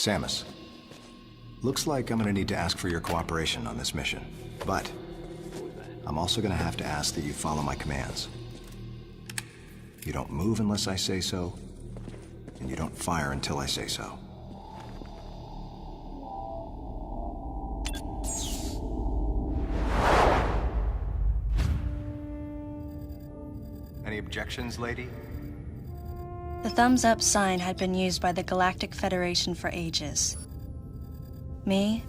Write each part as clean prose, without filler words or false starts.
Samus, looks like I'm gonna need to ask for your cooperation on this mission, but I'm also gonna have to ask that you follow my commands. You don't move unless I say so, and you don't fire until I say so. Any objections, lady? The thumbs up sign had been used by the Galactic Federation for ages. Me?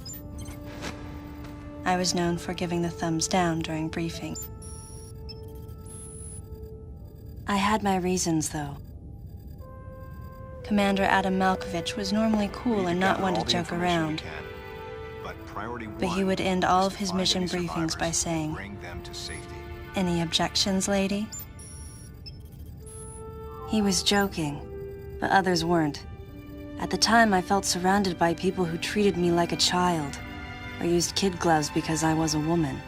I was known for giving the thumbs down during briefing. I had my reasons, though. Commander Adam Malkovich was normally cool and not one to joke around. But he would end all of his mission briefings by saying, "Any objections, lady?" He was joking, but others weren't. At the time, I felt surrounded by people who treated me like a child, or used kid gloves because I was a woman.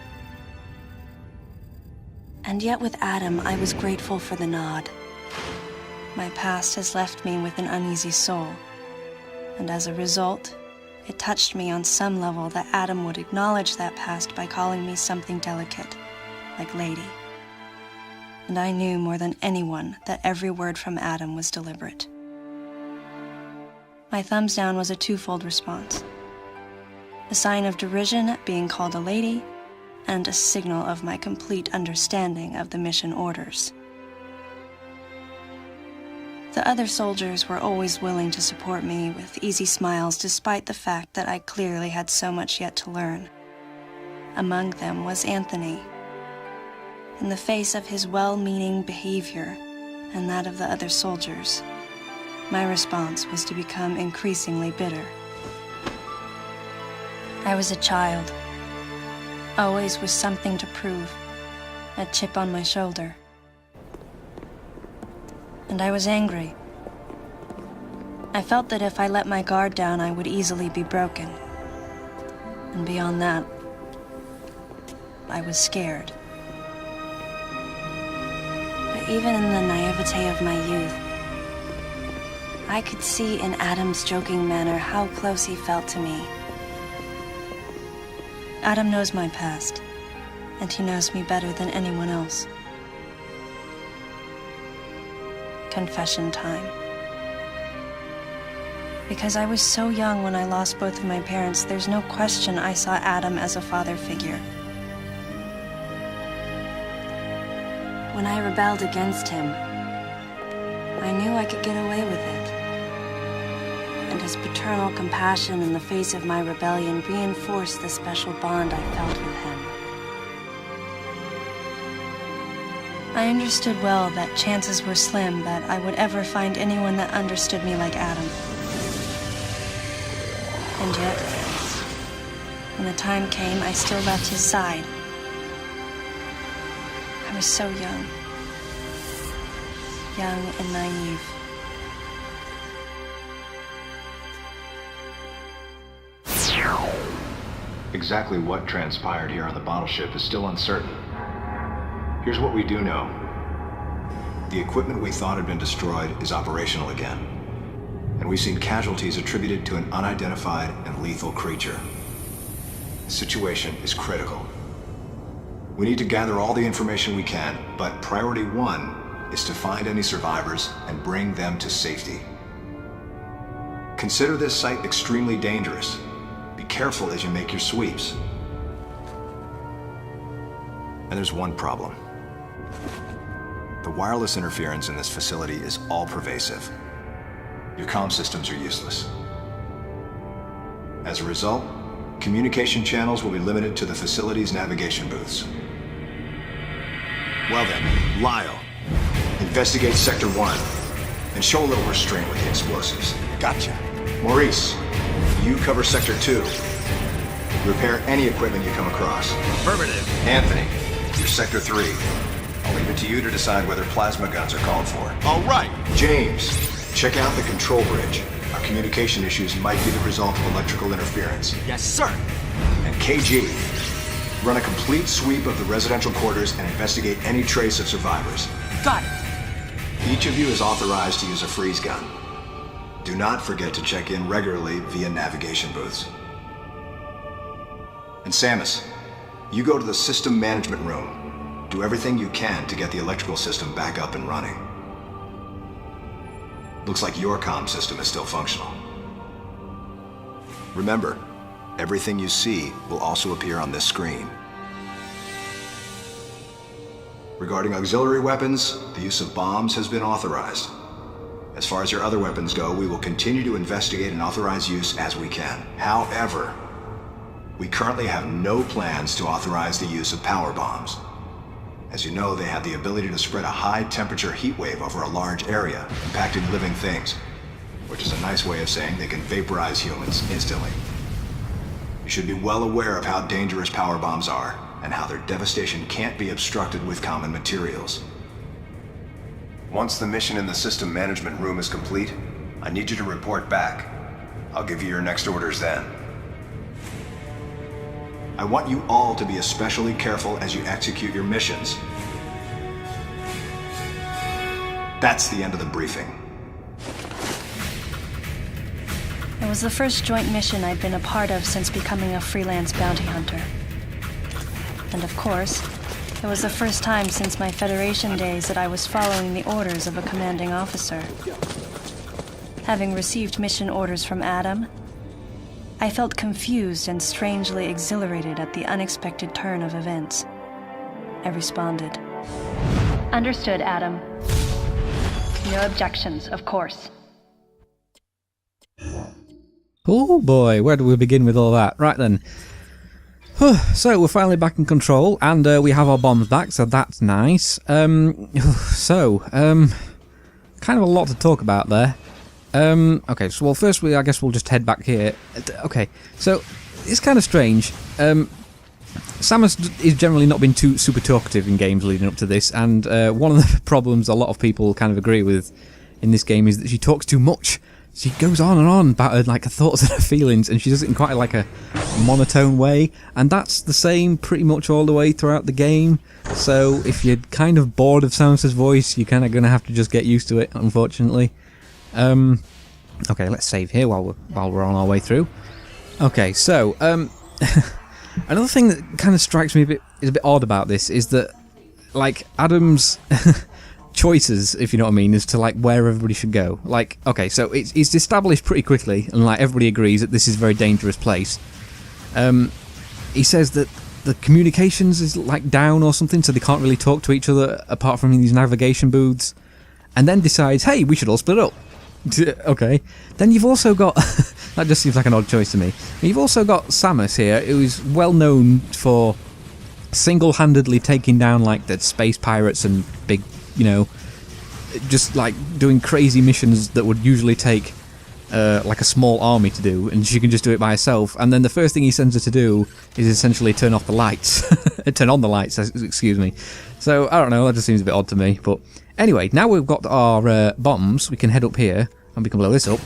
And yet with Adam, I was grateful for the nod. My past has left me with an uneasy soul, and as a result, it touched me on some level that Adam would acknowledge that past by calling me something delicate, like lady. And I knew more than anyone that every word from Adam was deliberate. My thumbs down was a twofold response. A sign of derision at being called a lady, and a signal of my complete understanding of the mission orders. The other soldiers were always willing to support me with easy smiles despite the fact that I clearly had so much yet to learn. Among them was Anthony. In the face of his well-meaning behavior and that of the other soldiers, my response was to become increasingly bitter. I was a child, always with something to prove, a chip on my shoulder. And I was angry. I felt that if I let my guard down, I would easily be broken. And beyond that, I was scared. But even in the naivete of my youth, I could see in Adam's joking manner how close he felt to me. Adam knows my past, and he knows me better than anyone else. Confession time. Because I was so young when I lost both of my parents, there's no question I saw Adam as a father figure. When I rebelled against him, I knew I could get away with it. And his paternal compassion in the face of my rebellion reinforced the special bond I felt with him. I understood well that chances were slim that I would ever find anyone that understood me like Adam. And yet, when the time came, I still left his side. I was so young and naive. Exactly what transpired here on the bottle ship is still uncertain. Here's what we do know. The equipment we thought had been destroyed is operational again. And we've seen casualties attributed to an unidentified and lethal creature. The situation is critical. We need to gather all the information we can, but priority one is to find any survivors and bring them to safety. Consider this site extremely dangerous. Be careful as you make your sweeps. And there's one problem. The wireless interference in this facility is all-pervasive. Your comm systems are useless. As a result, communication channels will be limited to the facility's navigation booths. Well then, Lyle, investigate Sector 1 and show a little restraint with the explosives. Gotcha. Maurice, you cover Sector 2. Repair any equipment you come across. Affirmative. Anthony, you're Sector 3. I'll leave it to you to decide whether plasma guns are called for. All right. James, check out the control bridge. Our communication issues might be the result of electrical interference. Yes, sir. And KG, run a complete sweep of the residential quarters and investigate any trace of survivors. Got it. Each of you is authorized to use a freeze gun. Do not forget to check in regularly via navigation booths. And Samus, you go to the system management room. Do everything you can to get the electrical system back up and running. Looks like your comm system is still functional. Remember, everything you see will also appear on this screen. Regarding auxiliary weapons, the use of bombs has been authorized. As far as your other weapons go, we will continue to investigate and authorize use as we can. However, we currently have no plans to authorize the use of power bombs. As you know, they have the ability to spread a high-temperature heat wave over a large area, impacting living things, which is a nice way of saying they can vaporize humans instantly. You should be well aware of how dangerous power bombs are, and how their devastation can't be obstructed with common materials. Once the mission in the system management room is complete, I need you to report back. I'll give you your next orders then. I want you all to be especially careful as you execute your missions. That's the end of the briefing. It was the first joint mission I'd been a part of since becoming a freelance bounty hunter. And of course, it was the first time since my Federation days that I was following the orders of a commanding officer. Having received mission orders from Adam, I felt confused and strangely exhilarated at the unexpected turn of events. I responded. Understood, Adam. No objections, of course. Oh boy, where do we begin with all that? Right then. So we're finally back in control, and we have our bombs back, so that's nice. Kind of a lot to talk about there. Okay, so well, first I guess we'll just head back here. Okay, so it's kind of strange. Samus has generally not been too super talkative in games leading up to this, and one of the problems a lot of people kind of agree with in this game is that she talks too much. She goes on and on about her, her thoughts and her feelings, and she does it in quite like a monotone way, and that's the same pretty much all the way throughout the game. So if you're kind of bored of Samus's voice, you're kind of going to have to just get used to it, unfortunately. Okay, let's save here while we're on our way through. Okay, so another thing that kind of strikes me is a bit odd about this is that Adam's choices, if you know what I mean, as to where everybody should go. Okay, so it's established pretty quickly, and everybody agrees that this is a very dangerous place. He says that the communications is down or something, so they can't really talk to each other apart from in these navigation booths, and then decides, hey, we should all split up. Okay, then you've also got that just seems like an odd choice to me. You've also got Samus here, who is well known for single-handedly taking down the space pirates and big, just doing crazy missions that would usually take a small army to do, and she can just do it by herself. And then the first thing he sends her to do is essentially turn off the lights, turn on the lights. Excuse me. So I don't know. That just seems a bit odd to me, but. Anyway, now we've got our bombs, we can head up here, and we can blow this up.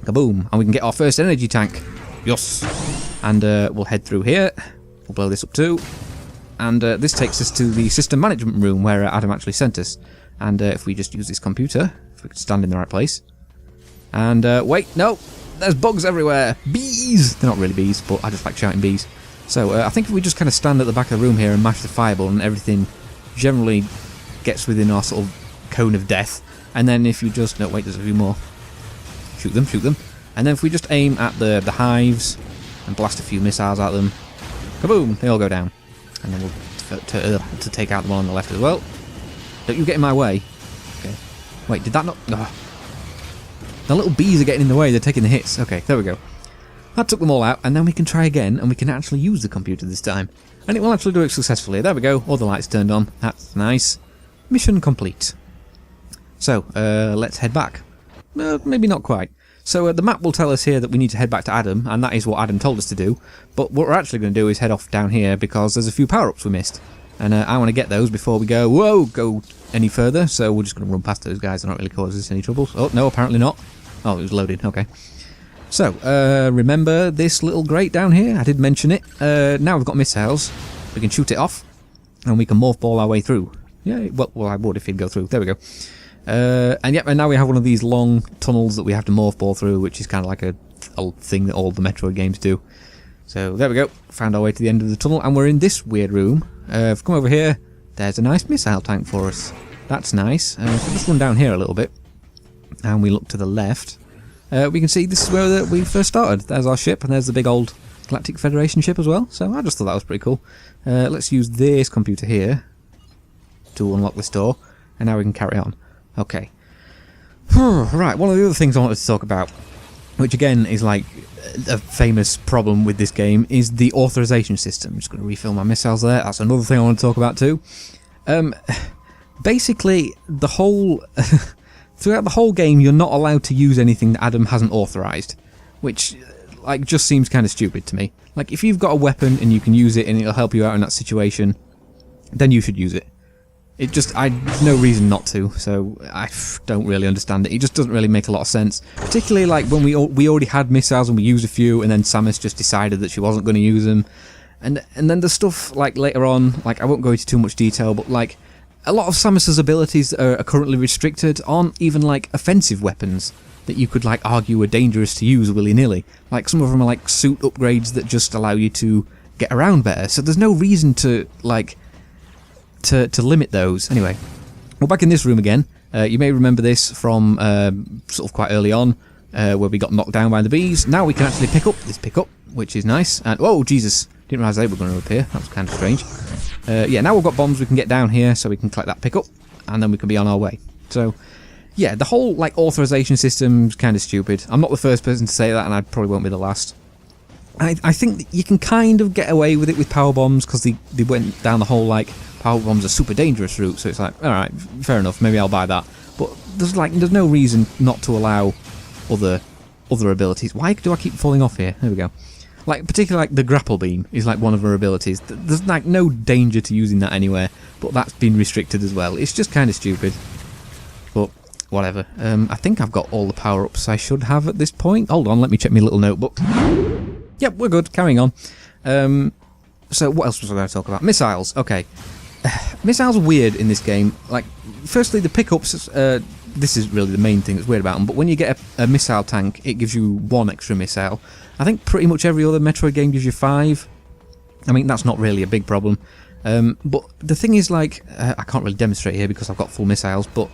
Kaboom! And we can get our first energy tank. Yes! And we'll head through here. We'll blow this up too. And this takes us to the system management room where Adam actually sent us. And if we just use this computer, if we could stand in the right place. And wait, no! There's bugs everywhere! Bees! They're not really bees, but I just like shouting bees. So I think if we just kind of stand at the back of the room here and mash the fire button, everything generally gets within our sort of cone of death, and then if you just no wait, there's a few more. Shoot them, and then if we just aim at the hives and blast a few missiles at them, kaboom! They all go down, and then we'll to take out the one on the left as well. Don't you get in my way? Okay. Wait, did that not? Oh. The little bees are getting in the way. They're taking the hits. Okay, there we go. That took them all out, and then we can try again, and we can actually use the computer this time, and it will actually do it successfully. There we go. All the lights turned on. That's nice. Mission complete. So, let's head back. Maybe not quite. So the map will tell us here that we need to head back to Adam, and that is what Adam told us to do. But what we're actually going to do is head off down here because there's a few power-ups we missed. And I want to get those before we go any further. So we're just going to run past those guys. They're not really causing us any trouble. Oh, no, apparently not. Oh, it was loaded. Okay. So, remember this little grate down here? I did mention it. Now we've got missiles. We can shoot it off, and we can morph ball our way through. Yeah, well, I would if he'd go through. There we go. And yep, and now we have one of these long tunnels that we have to morph ball through, which is kind of like a thing that all the Metroid games do. So there we go, found our way to the end of the tunnel, and we're in this weird room. If we come over here, there's a nice missile tank for us. That's nice. So just run down here a little bit, and we look to the left. We can see this is where we first started. There's our ship, and there's the big old Galactic Federation ship as well. So I just thought that was pretty cool. Let's use this computer here to unlock this door, and now we can carry on. Okay. Right, one of the other things I wanted to talk about, which again is like a famous problem with this game, is the authorization system. I'm just going to refill my missiles there. That's another thing I want to talk about too. Basically, the whole throughout the whole game, you're not allowed to use anything that Adam hasn't authorized, which like just seems kind of stupid to me. Like, if you've got a weapon and you can use it and it'll help you out in that situation, then you should use it. There's no reason not to, so I don't really understand it. It just doesn't really make a lot of sense. Particularly like when we already had missiles and we used a few, and then Samus just decided that she wasn't going to use them. And then the stuff like later on, like I won't go into too much detail, but like a lot of Samus's abilities that are currently restricted aren't even like offensive weapons that you could like argue are dangerous to use willy-nilly. Like some of them are like suit upgrades that just allow you to get around better. So there's no reason to like to limit those. Anyway, we're back in this room again. You may remember this from sort of quite early on, where we got knocked down by the bees. Now we can actually pick up this pickup, which is nice. And oh Jesus, didn't realise they were going to appear. That was kind of strange. Yeah, now we've got bombs. We can get down here, so we can collect that pickup, and then we can be on our way. So yeah, the whole like authorization system's kind of stupid. I'm not the first person to say that, and I probably won't be the last. I think that you can kind of get away with it with power bombs because they went down the whole like power bombs are super dangerous route. So it's like, all right, fair enough, maybe I'll buy that. But there's no reason not to allow other abilities. Why do I keep falling off here? There we go. Like particularly like the grapple beam is like one of her abilities. There's like no danger to using that anywhere, but that's been restricted as well. It's just kind of stupid. But whatever. I think I've got all the power-ups I should have at this point. Hold on, let me check my little notebook. Yep, we're good. Carrying on. So what else was I going to talk about? Missiles. Okay. Missiles are weird in this game. Like, firstly, the pickups. This is really the main thing that's weird about them. But when you get a missile tank, it gives you 1 extra missile. I think pretty much every other Metroid game gives you 5. I mean, that's not really a big problem. But the thing is, like, I can't really demonstrate here because I've got full missiles, but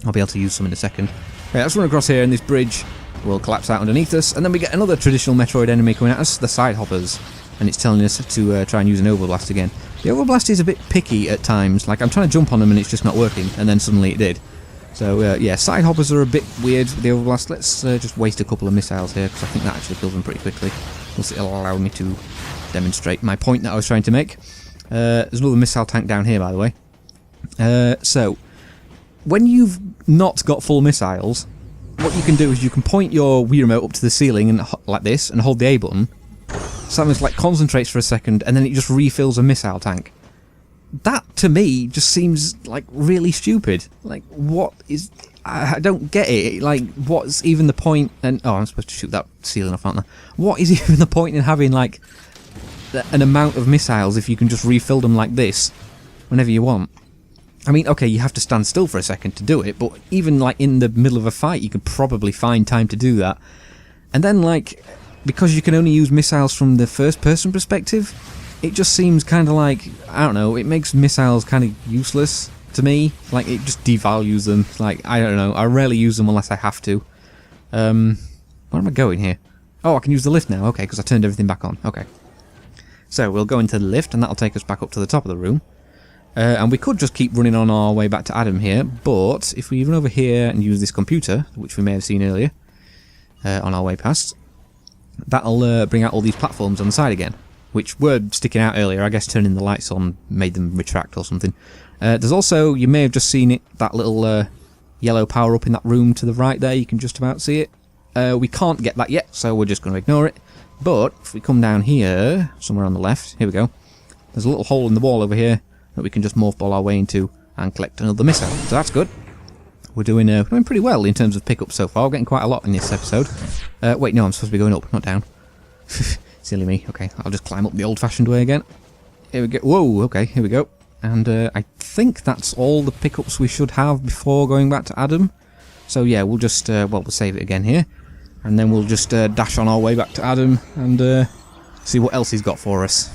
I'll be able to use some in a second. Okay, let's run across here, and this bridge will collapse out underneath us, and then we get another traditional Metroid enemy coming at us, the side hoppers, and it's telling us to try and use an overblast again. The overblast is a bit picky at times. Like, I'm trying to jump on them and it's just not working, and then suddenly it did. So yeah, side hoppers are a bit weird with the overblast. Let's just waste a couple of missiles here, because I think that actually kills them pretty quickly. Plus it'll allow me to demonstrate my point that I was trying to make. There's another missile tank down here, by the way. So when you've not got full missiles, what you can do is you can point your Wii remote up to the ceiling and like this, and hold the A button. Samus like concentrates for a second, and then it just refills a missile tank. That to me just seems like really stupid. Like, what is? I don't get it. Like, what's even the point? And oh, I'm supposed to shoot that ceiling off, aren't I? What is even the point in having like an amount of missiles if you can just refill them like this whenever you want? I mean, okay, you have to stand still for a second to do it, but even like in the middle of a fight, you could probably find time to do that. And then, like, because you can only use missiles from the first-person perspective, it just seems kind of like, I don't know, it makes missiles kind of useless to me. Like, it just devalues them. Like, I don't know, I rarely use them unless I have to. Where am I going here? Oh, I can use the lift now, okay, because I turned everything back on. Okay. So, we'll go into the lift, and that'll take us back up to the top of the room. And we could just keep running on our way back to Adam here, but if we run over here and use this computer, which we may have seen earlier, on our way past, that'll bring out all these platforms on the side again, which were sticking out earlier. I guess turning the lights on made them retract or something. There's also, you may have just seen it, that little yellow power-up in that room to the right there. You can just about see it. We can't get that yet, so we're just going to ignore it. But if we come down here, somewhere on the left, here we go. There's a little hole in the wall over here that we can just morph ball our way into and collect another missile. So that's good. We're doing pretty well in terms of pickups so far. We're getting quite a lot in this episode. Wait, no, I'm supposed to be going up, not down. Silly me. Okay, I'll just climb up the old-fashioned way again. Here we go. Whoa, okay, here we go. And I think that's all the pickups we should have before going back to Adam. So yeah, we'll just, well, we'll save it again here. And then we'll just dash on our way back to Adam and see what else he's got for us.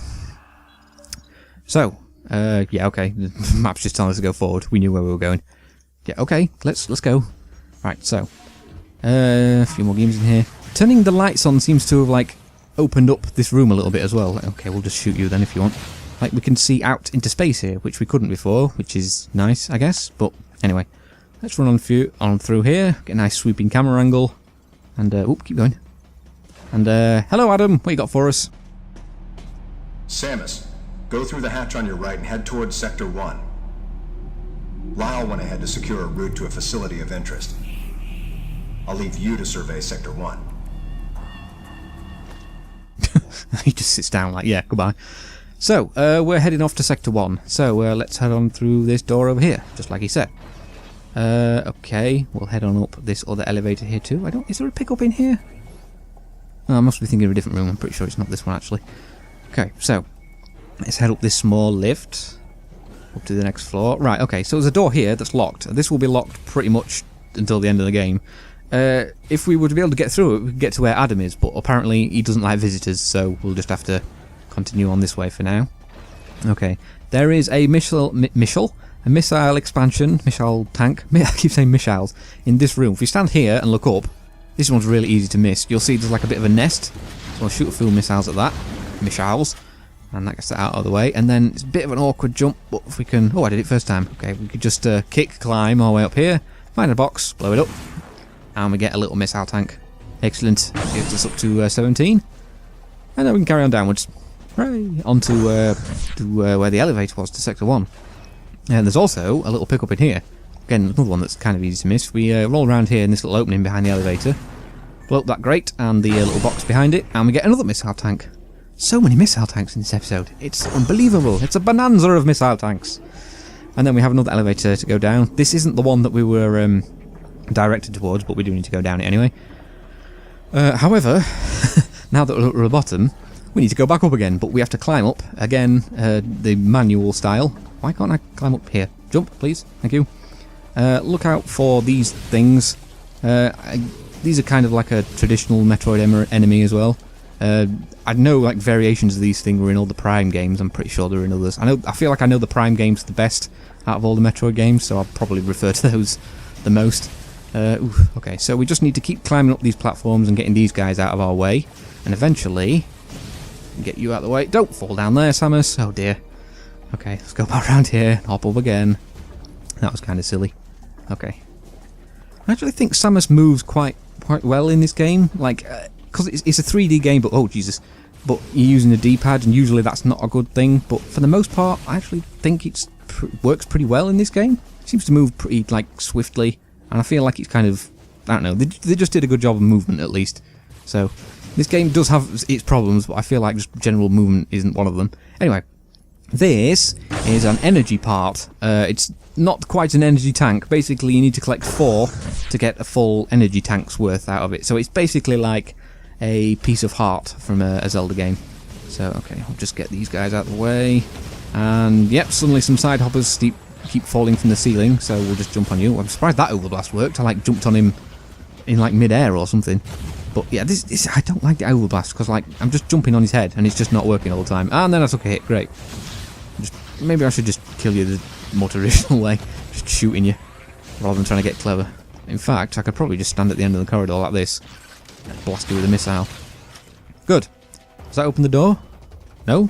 So, yeah, okay, the map's just telling us to go forward. We knew where we were going. Yeah, okay, let's go. Right, so, a few more games in here. Turning the lights on seems to have, like, opened up this room a little bit as well. Okay, we'll just shoot you then if you want. Like, we can see out into space here, which we couldn't before, which is nice, I guess. But, anyway, let's run on through here, get a nice sweeping camera angle, and, oop, keep going. And, hello Adam, what you got for us? Samus, go through the hatch on your right and head towards Sector 1. Lyle went ahead to secure a route to a facility of interest. I'll leave you to survey Sector 1. He just sits down like, yeah, goodbye. So, we're heading off to Sector 1. So, let's head on through this door over here, just like he said. Okay, we'll head on up this other elevator here too. Is there a pickup in here? Oh, I must be thinking of a different room. I'm pretty sure it's not this one, actually. Okay, so, let's head up this small lift. Up to the next floor. Right, okay, so there's a door here that's locked. This will be locked pretty much until the end of the game. If we were to be able to get through it, we could get to where Adam is, but apparently he doesn't like visitors, so we'll just have to continue on this way for now. Okay, there is a missile expansion, missile tank, I keep saying missiles, in this room. If you stand here and look up, this one's really easy to miss. You'll see there's like a bit of a nest, so I'll shoot a few missiles at that, missiles, and that gets that out of the way. And then it's a bit of an awkward jump, but if we can, oh, I did it first time. Okay, we could just climb our way up here, find a box, blow it up, and we get a little missile tank. Excellent, gets us up to 17, and then we can carry on downwards. Hooray! Onto where the elevator was, to Sector 1. And there's also a little pickup in here. Again, another one that's kind of easy to miss. We roll around here in this little opening behind the elevator, blow up that grate and the little box behind it, and we get another missile tank. So many missile tanks in this episode. It's unbelievable. It's a bonanza of missile tanks. And then we have another elevator to go down. This isn't the one that we were directed towards, but we do need to go down it anyway. However, now that we're at the bottom, we need to go back up again, but we have to climb up, again, the manual style. Why can't I climb up here? Jump, please. Thank you. Look out for these things. These are kind of like a traditional Metroid enemy as well. I know like variations of these things were in all the Prime games. I'm pretty sure they're in others. I feel like I know the Prime games the best out of all the Metroid games, so I'll probably refer to those the most. Okay, so we just need to keep climbing up these platforms and getting these guys out of our way, and eventually get you out of the way. Don't fall down there, Samus. Oh dear. Okay, let's go back around here and hop up again. That was kind of silly. Okay. I actually think Samus moves quite well in this game. Like, because it's a 3D game, but oh Jesus. But you're using a D-pad, and usually that's not a good thing. But for the most part, I actually think it works pretty well in this game. It seems to move pretty, like, swiftly. And I feel like it's kind of, I don't know, they just did a good job of movement at least. So, this game does have its problems, but I feel like just general movement isn't one of them. Anyway, this is an energy part. It's not quite an energy tank. Basically, you need to collect 4 to get a full energy tank's worth out of it. So it's basically like a piece of heart from a Zelda game. So, okay, I'll just get these guys out of the way. And, yep, suddenly some side hoppers keep falling from the ceiling, so we'll just jump on you. I'm surprised that overblast worked. I, like, jumped on him in, like, mid-air or something. But, yeah, this I don't like the overblast, because, like, I'm just jumping on his head, and it's just not working all the time. And then I took a hit. Great. Maybe I should just kill you the more traditional way. Just shooting you, rather than trying to get clever. In fact, I could probably just stand at the end of the corridor like this. And blast you with a missile. Good. Does that open the door? No?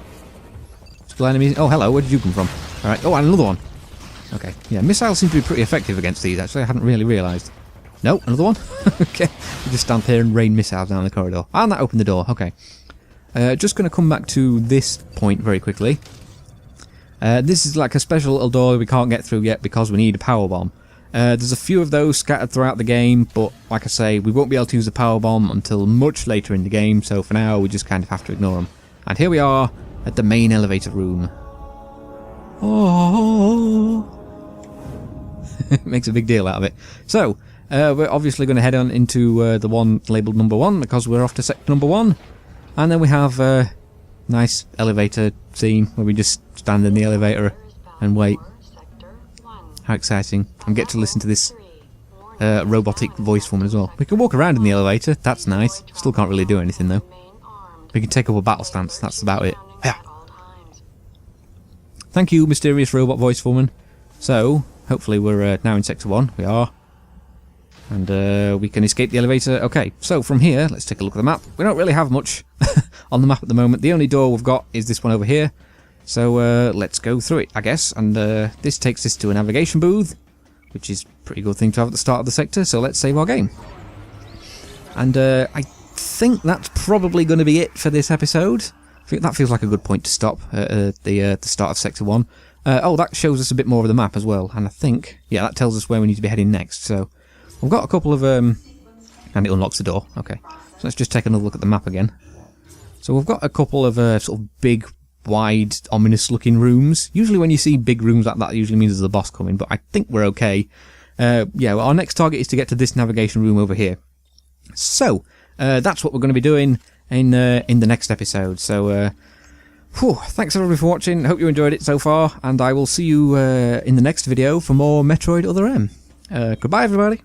Still enemies? Oh, hello, where did you come from? Alright, oh, and another one. Okay, yeah, missiles seem to be pretty effective against these, actually. I hadn't really realised. No, another one? Okay, we just stand here and rain missiles down the corridor. And that opened the door, okay. Just going to come back to this point very quickly. This is like a special little door we can't get through yet because we need a power bomb. There's a few of those scattered throughout the game, but like I say, we won't be able to use the power bomb until much later in the game, so for now we just kind of have to ignore them. And here we are at the main elevator room. Oh, makes a big deal out of it. So, we're obviously going to head on into the one labelled number 1 because we're off to sector number 1. And then we have a nice elevator scene where we just stand in the elevator and wait. How exciting. And get to listen to this robotic voice woman as well. We can walk around in the elevator, that's nice. Still can't really do anything though. We can take up a battle stance, that's about it. Yeah. Thank you, mysterious robot voice woman. So, hopefully we're now in Sector 1. We are. And we can escape the elevator. Okay, so from here, let's take a look at the map. We don't really have much on the map at the moment. The only door we've got is this one over here. So let's go through it, I guess. And this takes us to a navigation booth, which is a pretty good thing to have at the start of the sector. So let's save our game. And I think that's probably going to be it for this episode. I think that feels like a good point to stop at the start of Sector 1. Oh, that shows us a bit more of the map as well. And I think, yeah, that tells us where we need to be heading next. So we've got a couple of... and it unlocks the door. Okay, so let's just take another look at the map again. So we've got a couple of sort of big, wide, ominous-looking rooms. Usually when you see big rooms like that, it usually means there's a boss coming, but I think we're okay. Yeah, well, our next target is to get to this navigation room over here. So, that's what we're going to be doing in the next episode. So, thanks everybody for watching. Hope you enjoyed it so far, and I will see you in the next video for more Metroid Other M. Goodbye, everybody.